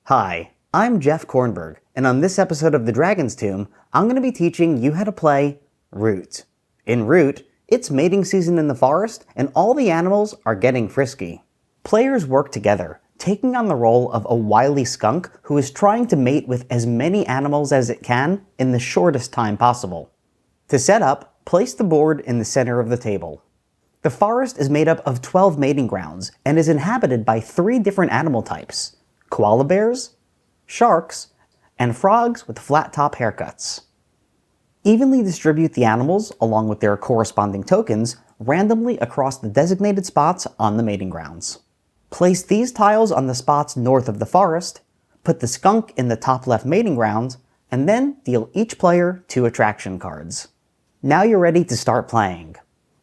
Hi, I'm Jeff Kornberg, and on this episode of The Dragon's Tomb, I'm going to be teaching you how to play Root. In Root, it's mating season in the forest, and all the animals are getting frisky. Players work together, taking on the role of a wily skunk who is trying to mate with as many animals as it can in the shortest time possible. To set up, place the board in the center of the table. The forest is made up of 12 mating grounds and is inhabited by 3 different animal types: koala bears, sharks, and frogs with flat top haircuts. Evenly distribute the animals, along with their corresponding tokens, randomly across the designated spots on the mating grounds. Place these tiles on the spots north of the forest, put the skunk in the top left mating ground, and then deal each player 2 attraction cards. Now you're ready to start playing.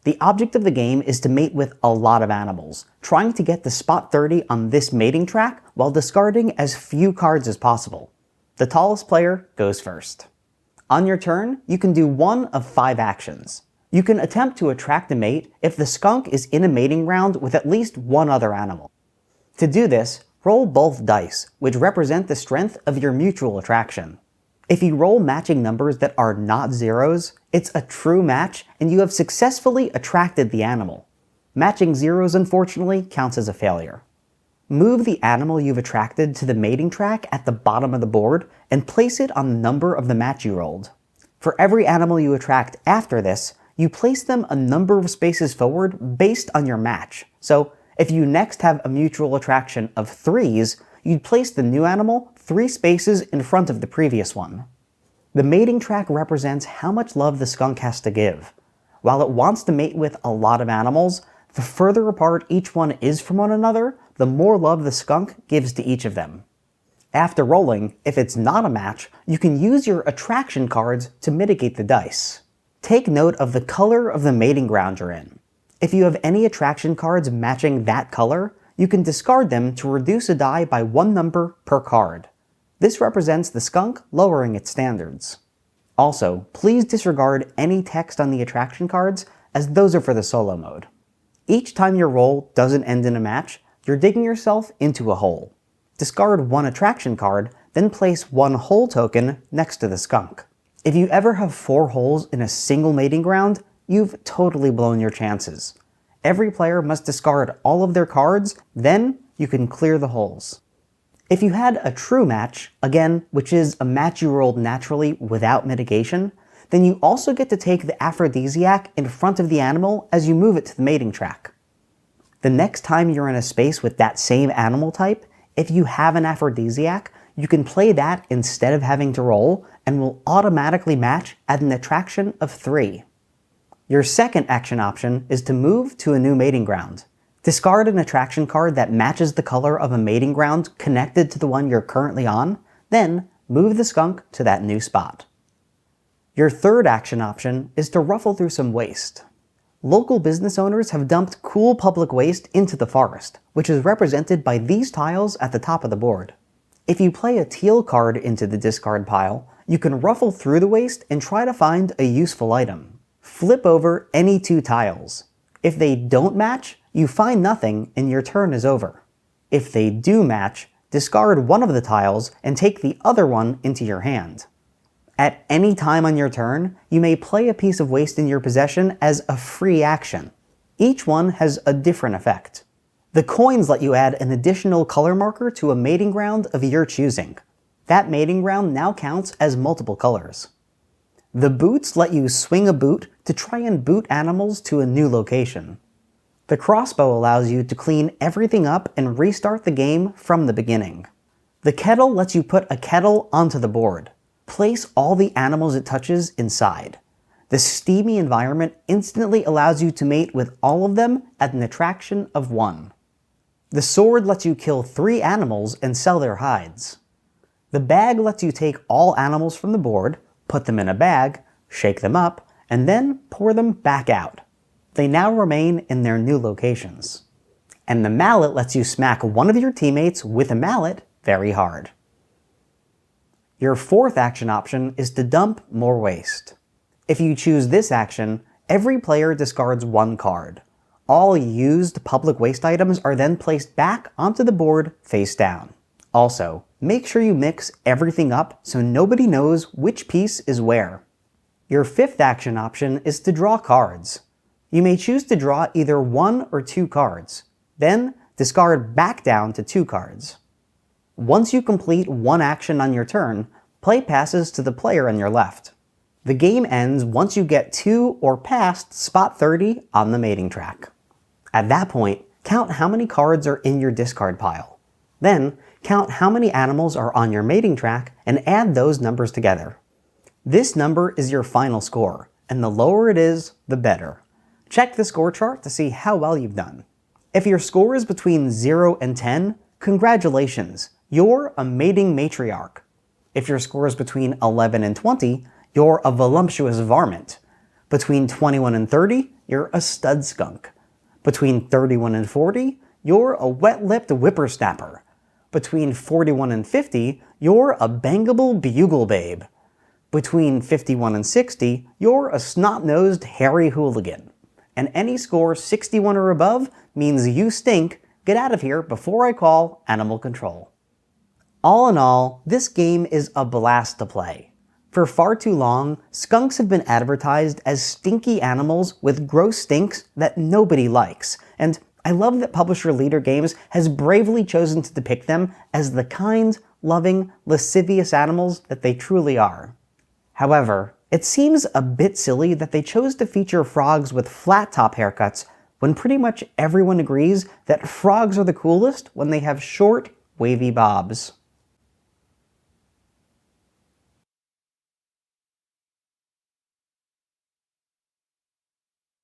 The object of the game is to mate with a lot of animals, trying to get to spot 30 on this mating track while discarding as few cards as possible. The tallest player goes first. On your turn, you can do one of 5 actions. You can attempt to attract a mate if the skunk is in a mating round with at least one other animal. To do this, roll both dice, which represent the strength of your mutual attraction. If you roll matching numbers that are not zeros, it's a true match and you have successfully attracted the animal. Matching zeros, unfortunately, counts as a failure. Move the animal you've attracted to the mating track at the bottom of the board and place it on the number of the match you rolled. For every animal you attract after this, you place them a number of spaces forward based on your match. So, if you next have a mutual attraction of 3s, you'd place the new animal 3 spaces in front of the previous one. The mating track represents how much love the skunk has to give. While it wants to mate with a lot of animals, the further apart each one is from one another, the more love the skunk gives to each of them. After rolling, if it's not a match, you can use your attraction cards to mitigate the dice. Take note of the color of the mating ground you're in. If you have any attraction cards matching that color, you can discard them to reduce a die by 1 number per card. This represents the skunk lowering its standards. Also, please disregard any text on the attraction cards, as those are for the solo mode. Each time your roll doesn't end in a match, you're digging yourself into a hole. Discard 1 attraction card, then place 1 hole token next to the skunk. If you ever have 4 holes in a single mating ground, you've totally blown your chances. Every player must discard all of their cards, then you can clear the holes. If you had a true match, again, which is a match you rolled naturally without mitigation, then you also get to take the aphrodisiac in front of the animal as you move it to the mating track. The next time you're in a space with that same animal type, if you have an aphrodisiac, you can play that instead of having to roll and will automatically match at an attraction of 3. Your second action option is to move to a new mating ground. Discard an attraction card that matches the color of a mating ground connected to the one you're currently on, then move the skunk to that new spot. Your third action option is to ruffle through some waste. Local business owners have dumped cool public waste into the forest, which is represented by these tiles at the top of the board. If you play a teal card into the discard pile, you can ruffle through the waste and try to find a useful item. Flip over any 2 tiles. If they don't match, you find nothing and your turn is over. If they do match, discard one of the tiles and take the other one into your hand. At any time on your turn, you may play a piece of waste in your possession as a free action. Each one has a different effect. The coins let you add an additional color marker to a mating ground of your choosing. That mating ground now counts as multiple colors. The boots let you swing a boot to try and boot animals to a new location. The crossbow allows you to clean everything up and restart the game from the beginning. The kettle lets you put a kettle onto the board. Place all the animals it touches inside. The steamy environment instantly allows you to mate with all of them at an attraction of 1. The sword lets you kill 3 animals and sell their hides. The bag lets you take all animals from the board, put them in a bag, shake them up, and then pour them back out. They now remain in their new locations. And the mallet lets you smack one of your teammates with a mallet very hard. Your fourth action option is to dump more waste. If you choose this action, every player discards 1 card. All used public waste items are then placed back onto the board face down. Also, make sure you mix everything up so nobody knows which piece is where. Your fifth action option is to draw cards. You may choose to draw either 1 or 2 cards, then discard back down to 2 cards. Once you complete one action on your turn, play passes to the player on your left. The game ends once you get to or past spot 30 on the mating track. At that point, count how many cards are in your discard pile. Then, count how many animals are on your mating track and add those numbers together. This number is your final score, and the lower it is, the better. Check the score chart to see how well you've done. If your score is between 0 and 10, congratulations, you're a mating matriarch. If your score is between 11 and 20, you're a voluptuous varmint. Between 21 and 30, you're a stud skunk. Between 31 and 40, you're a wet-lipped whippersnapper. Between 41 and 50, you're a bangable bugle babe. Between 51 and 60, you're a snot-nosed hairy hooligan. And any score 61 or above means you stink. Get out of here before I call animal control. All in all, this game is a blast to play. For far too long, skunks have been advertised as stinky animals with gross stinks that nobody likes, and I love that publisher Leader Games has bravely chosen to depict them as the kind, loving, lascivious animals that they truly are. However, it seems a bit silly that they chose to feature frogs with flat top haircuts when pretty much everyone agrees that frogs are the coolest when they have short, wavy bobs.